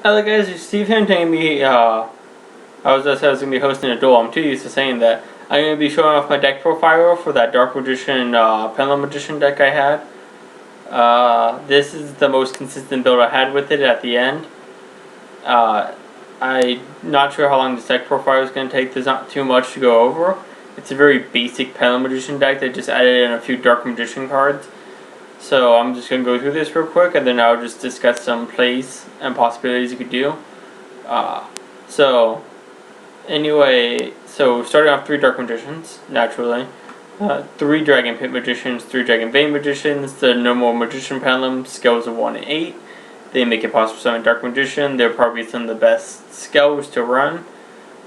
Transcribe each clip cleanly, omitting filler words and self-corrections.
Hello guys, it's Steve here telling me I was going to be hosting a duel. I'm too used to saying that. I'm going to be showing off my deck profile for that Dark Magician, Pendulum Magician deck I had. This is the most consistent build I had with it at the end. I'm not sure how long this deck profile is going to take. There's not too much to go over. It's a very basic Pendulum Magician deck that just added in a few Dark Magician cards. So I'm just going to go through this real quick, and then I'll just discuss some plays and possibilities you could do. So starting off 3 Dark Magicians, naturally. 3 Dragon Pit Magicians, 3 Dragon Vein Magicians. The normal Magician Pendulum, scales of 1 and 8. They make it possible to summon Dark Magician. They're probably some of the best scales to run.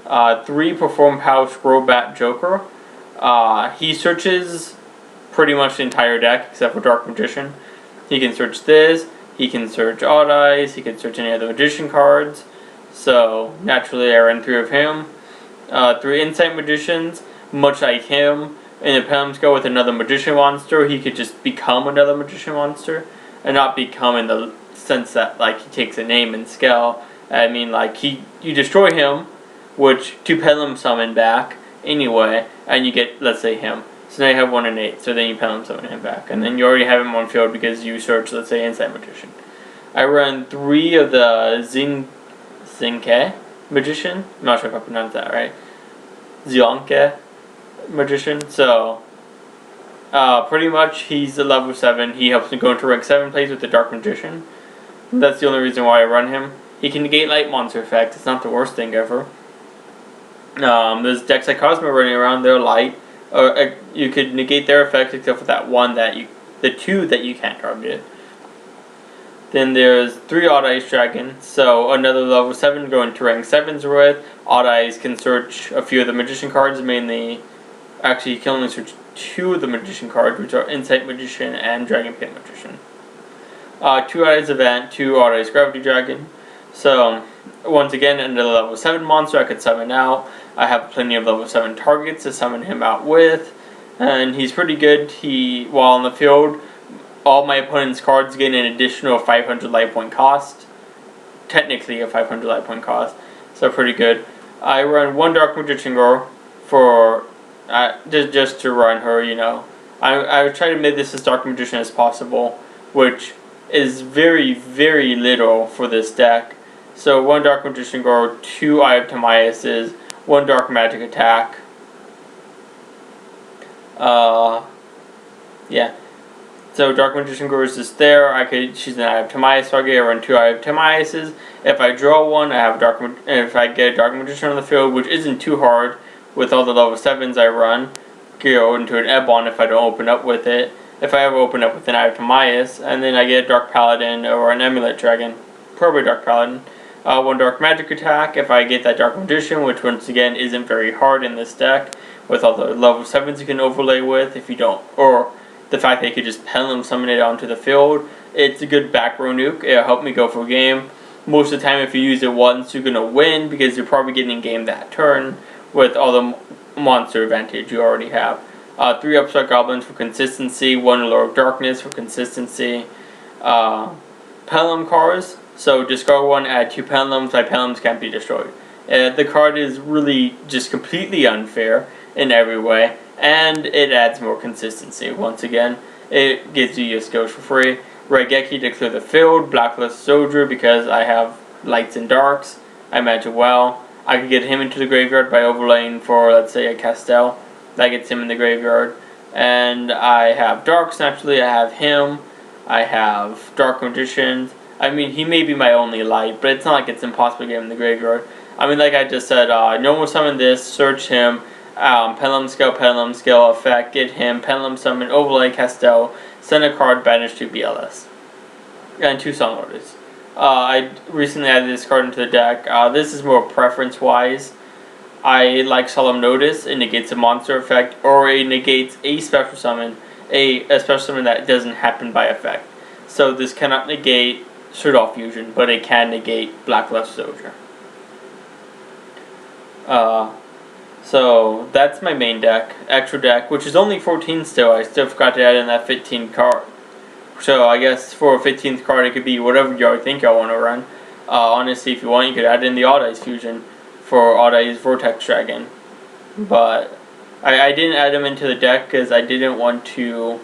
3 Perform Pouch Robat Joker. He searches pretty much the entire deck except for Dark Magician. He can search this, he can search Odd Eyes, he can search any other Magician cards. So naturally I ran 3 of him. 3 Insight Magicians, much like him. In the Pendulum Scale with another Magician monster, he could just become another Magician monster. And not become in the sense that like he takes a name and scale. I mean like you destroy him, which 2 Pendulum summon back anyway, and you get, let's say, him. So now you have 1 and 8, so then you Pendulum summon him back. And then you already have him on field because you search, let's say, Insight Magician. I run 3 of the Zinke Magician. I'm not sure if I pronounced that right. Zionke Magician. So, pretty much he's a level 7. He helps me go into rank 7 plays with the Dark Magician. That's the only reason why I run him. He can negate light monster effect. It's not the worst thing ever. There's decks like Cosmo running around, they're light. You could negate their effects except for that one the 2 that you can't target. Then there's 3 Odd Eyes Dragon, so another level 7 going to rank 7s with. Odd Eyes can search a few of the Magician cards, mainly, actually you can only search 2 of the Magician cards, which are Insight Magician and Dragon Pit Magician. 2 Odd Eyes Event, 2 Odd Eyes Gravity Dragon. So, once again, another level 7 monster I could summon out. I have plenty of level 7 targets to summon him out with. And he's pretty good. While on the field, all my opponent's cards get an additional 500 life point cost. Technically a 500 life point cost. So pretty good. I run 1 Dark Magician Girl for, just to run her, you know. I would try to make this as Dark Magician as possible, which is very, very little for this deck. So 1 Dark Magician Girl, 2 Eye of Timaeuses, 1 Dark Magic Attack. Yeah. So Dark Magician Girl is just there. She's an Eye of Timaeus target. I run 2 Eye of Timaeuses. If I draw one, I have if I get a Dark Magician on the field, which isn't too hard with all the level 7s I run, go into an Ebon if I don't open up with it. If I ever open up with an Eye of Timaeus, and then I get a Dark Paladin or an Amulet Dragon, probably Dark Paladin. 1 Dark Magic Attack if I get that Dark Magician, which once again isn't very hard in this deck, with all the level 7s you can overlay with if you don't, or the fact that you could just Pendulum summon it onto the field. It's a good back row nuke. It'll help me go for a game. Most of the time if you use it once, you're going to win because you're probably getting game that turn with all the monster advantage you already have. 3 Upstart Goblins for consistency, 1 Lord of Darkness for consistency. Pendulum cards. So discard 1, add 2 Pendulums. My Pendulums can't be destroyed. The card is really just completely unfair in every way, and it adds more consistency. Once again, it gives you your skills for free. Raigeki to clear the field. Blacklist Soldier because I have lights and darks. I imagine well. I could get him into the graveyard by overlaying for, let's say, a Castel. That gets him in the graveyard. And I have darks, naturally. I have him. I have Dark Magicians. I mean, he may be my only light, but it's not like it's impossible to get him in the graveyard. I mean, like I just said, normal summon this, search him, Pendulum Scale effect, get him, Pendulum summon, overlay Castel, send a card, banish to BLS. And 2 Sun Orders. I recently added this card into the deck. This is more preference-wise. I like Solemn Notice. It negates a monster effect, or it negates a special summon, a special summon that doesn't happen by effect. So this cannot negate Shut-Off Fusion, but it can negate Blacklist Soldier. So that's my main deck, extra deck, which is only 14 still. I still forgot to add in that 15 card. So I guess for a 15th card, it could be whatever you think y'all want to run. Honestly, if you want, you could add in the Odd Eyes fusion for Odd Eyes Vortex Dragon. But I didn't add him into the deck because I didn't want to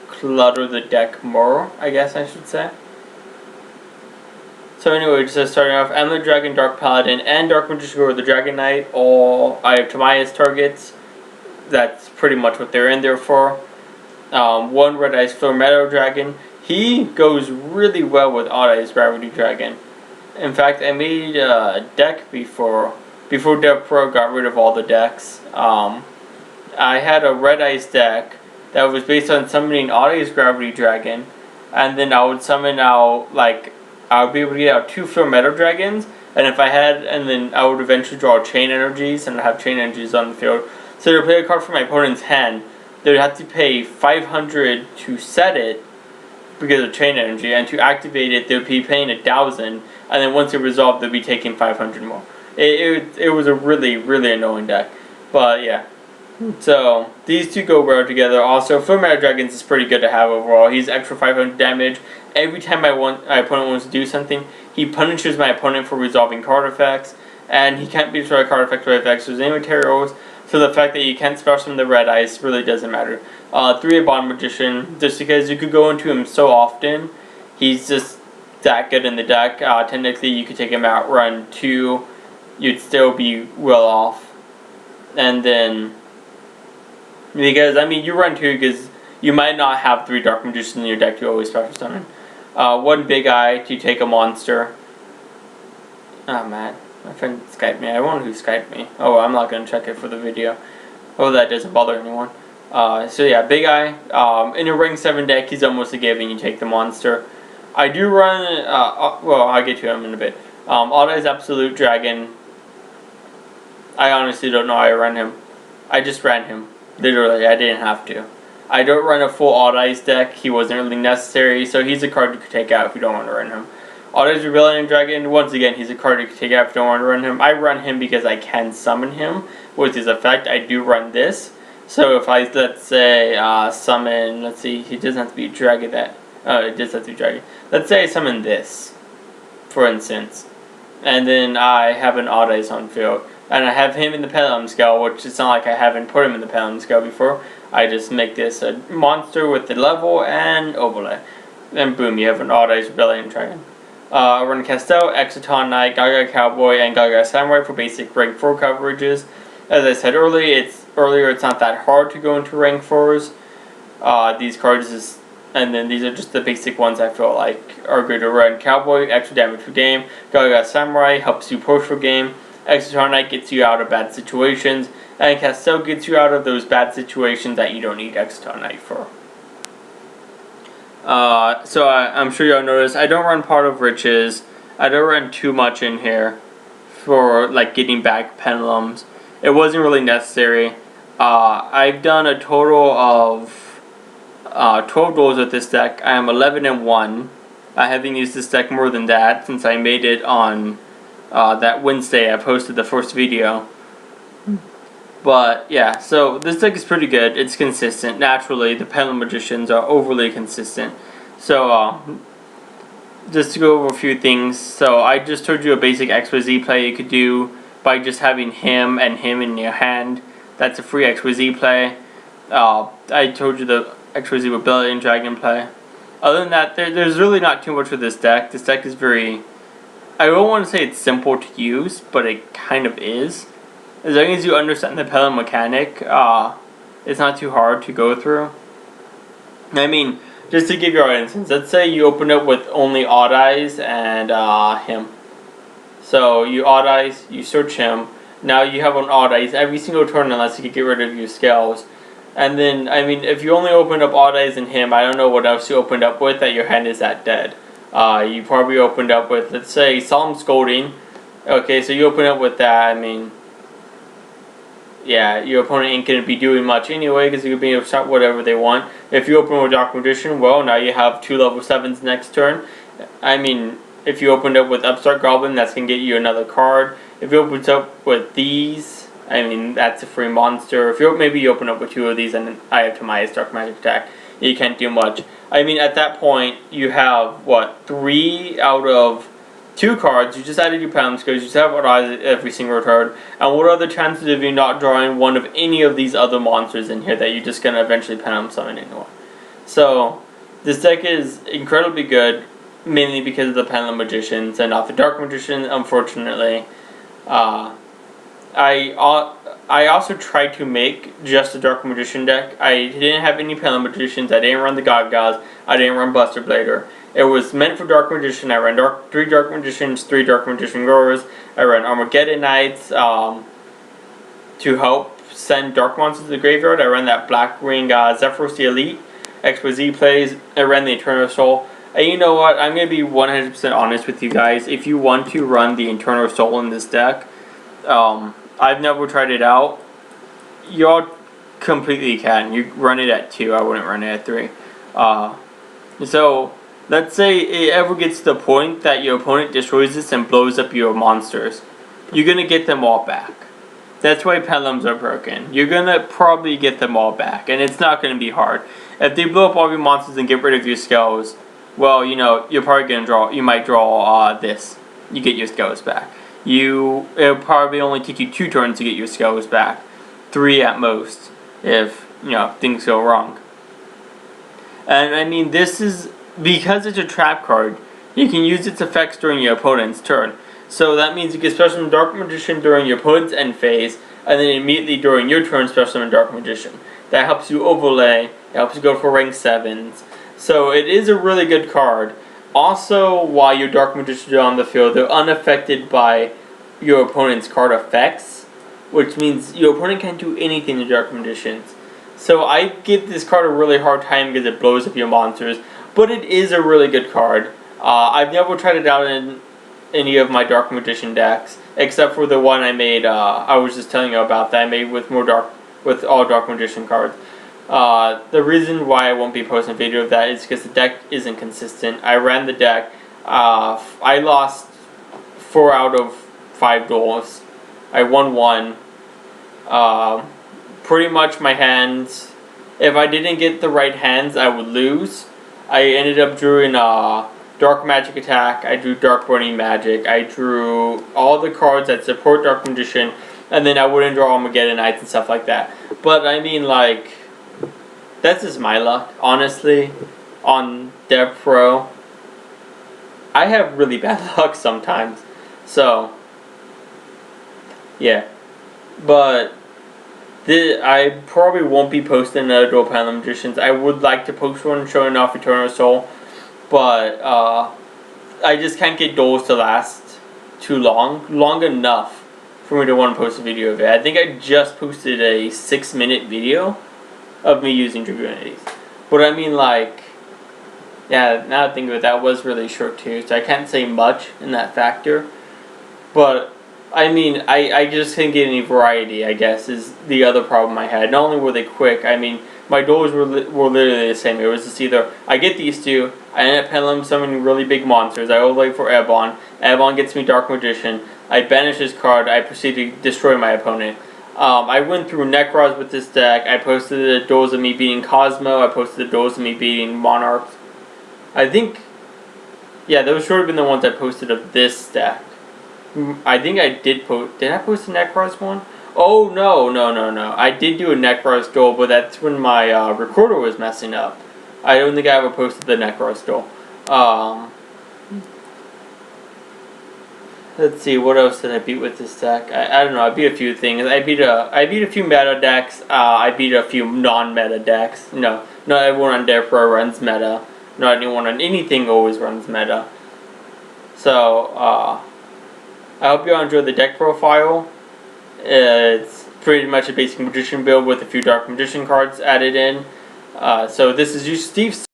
clutter the deck more, I guess I should say. So anyway, just starting off, Amulet Dragon, Dark Paladin, and Dark Magician go with the Dragon Knight. All I have Tamiya's targets. That's pretty much what they're in there for. One Red Eyes Flare Meadow Dragon. He goes really well with Odd Eyes Gravity Dragon. In fact, I made a deck before Dev Pro got rid of all the decks. I had a Red Eyes deck that was based on summoning Odd Eyes Gravity Dragon, and then I would summon out, like, I would be able to get out 2 Flare Meadow Dragons, and then I would eventually draw Chain Energies, and have Chain Energies on the field. So to play a card from my opponent's hand, they would have to pay 500 to set it, because of Chain Energy, and to activate it, they would be paying 1,000, and then once it resolved, they'd be taking 500 more. It was a really, really annoying deck. But yeah. So, these two go well together. Also, Flare Meadow Dragons is pretty good to have overall. He's extra 500 damage. Every time my opponent wants to do something, he punishes my opponent for resolving card effects, and he can't be destroyed card effects or effects with any materials, so the fact that you can't spell from the Red Eyes really doesn't matter. 3 Bond Magician, just because you could go into him so often, he's just that good in the deck. Technically, you could take him out, run 2, you'd still be well off. And then, because, I mean, you run 2 because you might not have 3 Dark Magicians in your deck to always special summon. 1 Big Eye to take a monster. Oh man, my friend Skyped me. I wonder who Skyped me. Oh, I'm not going to check it for the video. Oh, that doesn't bother anyone. So yeah, Big Eye. In a Ring 7 deck, he's almost a given. You take the monster. I do run, well, I'll get to him in a bit. Odd Eyes Absolute Dragon. I honestly don't know how I run him. I just ran him. Literally, I didn't have to. I don't run a full Odd Eyes deck. He wasn't really necessary, so he's a card you could take out if you don't want to run him. Odd Eyes Rebellion Dragon, once again, he's a card you could take out if you don't want to run him. I run him because I can summon him with his effect. I do run this. So if I, let's say, summon, let's see, he doesn't have to be dragon that, it does have to be dragon. Let's say I summon this, for instance, and then I have an Odd Eyes on field, and I have him in the pendulum scale, which it's not like I haven't put him in the pendulum scale before. I just make this a monster with the level and overlay, and boom, you have an Odd Eyes Rebellion Dragon. Run Castel, Exciton Knight, Gaga Cowboy, and Gaga Samurai for basic rank 4 coverages. As I said earlier, it's not that hard to go into rank 4s. These cards and then these are just the basic ones I feel like are good to run. Cowboy, extra damage per game. Gaga Samurai helps you push for game. Exciton Knight gets you out of bad situations. And Castel gets you out of those bad situations that you don't need Exciton Knight for. So I'm sure y'all noticed, I don't run Pot of Riches. I don't run too much in here for like getting back pendulums. It wasn't really necessary. I've done a total of 12 duels with this deck. I am 11-1. I haven't used this deck more than that since I made it on that Wednesday I posted the first video. But yeah, so this deck is pretty good. It's consistent. Naturally, the Pendulum Magicians are overly consistent. So just to go over a few things. So I just told you a basic XYZ play you could do by just having him and him in your hand. That's a free XYZ play. I told you the XYZ Rebellion Dragon play. Other than that, there's really not too much with this deck. This deck is very, I don't want to say it's simple to use, but it kind of is. As long as you understand the pendulum mechanic, it's not too hard to go through. I mean, just to give you an instance, let's say you open up with only Odd Eyes and him. So you Odd Eyes, you search him. Now you have an Odd Eyes every single turn unless you can get rid of your scales. And then, I mean, if you only opened up Odd Eyes and him, I don't know what else you opened up with that your hand is that dead. You probably opened up with, let's say, Solemn Scolding. Okay, so you open up with that, I mean, yeah, your opponent ain't going to be doing much anyway because you're being able to shot whatever they want. If you open with Dark Magician, well, now you have 2 level 7s next turn. I mean, if you opened up with Upstart Goblin, that's going to get you another card. If you opened up with these, I mean, that's a free monster. If you maybe you open up with 2 of these and I have Tamiya's Dark Magic attack, you can't do much. I mean, at that point, you have, what, 3 out of 2 cards, you just added your pendulum skills, you just have odds every single turn, and what are the chances of you not drawing one of any of these other monsters in here that you're just going to eventually pendulum summon anyway? So, this deck is incredibly good, mainly because of the pendulum magicians and not the dark magician, unfortunately. I also tried to make just a dark magician deck. I didn't have any pendulum magicians, I didn't run the Gagas, I didn't run Buster Blader. It was meant for Dark Magician. I ran 3 Dark Magicians, 3 Dark Magician Growers. I ran Armageddon Knights to help send Dark Monsters to the graveyard. I ran that Black Ring Zephyros the Elite. XYZ plays. I ran the Eternal Soul. And you know what? I'm going to be 100% honest with you guys. If you want to run the Eternal Soul in this deck, I've never tried it out. Y'all completely can. You run it at 2. I wouldn't run it at 3. So, let's say it ever gets to the point that your opponent destroys this and blows up your monsters. You're going to get them all back. That's why pendulums are broken. You're going to probably get them all back. And it's not going to be hard. If they blow up all your monsters and get rid of your skulls, well, you know, you're probably going to draw, you might draw this. You get your skulls back. It'll probably only take you 2 turns to get your skulls back. 3 at most, if, you know, things go wrong. And I mean, this is, because it's a trap card, you can use its effects during your opponent's turn. So that means you can special summon Dark Magician during your opponent's end phase, and then immediately during your turn special summon Dark Magician. That helps you overlay, it helps you go for rank 7s. So it is a really good card. Also, while your Dark Magicians are on the field, they're unaffected by your opponent's card effects, which means your opponent can't do anything to Dark Magicians. So I give this card a really hard time because it blows up your monsters, but it is a really good card. I've never tried it out in any of my Dark Magician decks, except for the one I made, I was just telling you about, that I made with all Dark Magician cards. The reason why I won't be posting a video of that is because the deck isn't consistent. I ran the deck, I lost 4 out of 5 duels. I won 1. Pretty much my hands, if I didn't get the right hands, I would lose. I ended up drawing Dark Magic Attack, I drew Dark Burning Magic, I drew all the cards that support Dark Magician, and then I wouldn't draw Armageddon Knights and stuff like that. But I mean, like, that's just my luck, honestly, on Dev Pro. I have really bad luck sometimes, so, yeah. But I probably won't be posting another Dual Pendulum Magicians. I would like to post one showing off Eternal Soul, but I just can't get duels to last too long enough for me to want to post a video of it. I think I just posted a 6-minute video of me using Dragonities. But I mean, like, yeah, now that I think of it, that was really short too, so I can't say much in that factor. But I mean, I just couldn't get any variety, I guess, is the other problem I had. Not only were they quick, I mean, my duels were literally the same. It was just either I get these 2, I end up pendulum summoning really big monsters, I overlay for Ebon gets me Dark Magician, I banish his card, I proceed to destroy my opponent. I went through Necros with this deck, I posted the duels of me beating Cosmo, I posted the duels of me beating Monarchs. I think, yeah, those should have been the ones I posted of this deck. I think I did post. Did I post a Necros one? Oh, no. I did do a Necros duel, but that's when my recorder was messing up. I don't think I ever posted the Necros duel. Let's see, what else did I beat with this deck? I don't know. I beat a few things. I beat a few meta decks. I beat a few non-meta decks. No, not everyone on Dev Pro runs meta. Not anyone on anything always runs meta. So, I hope you all enjoyed the deck profile. It's pretty much a basic Magician build with a few Dark Magician cards added in. So this is Yuusha Steve.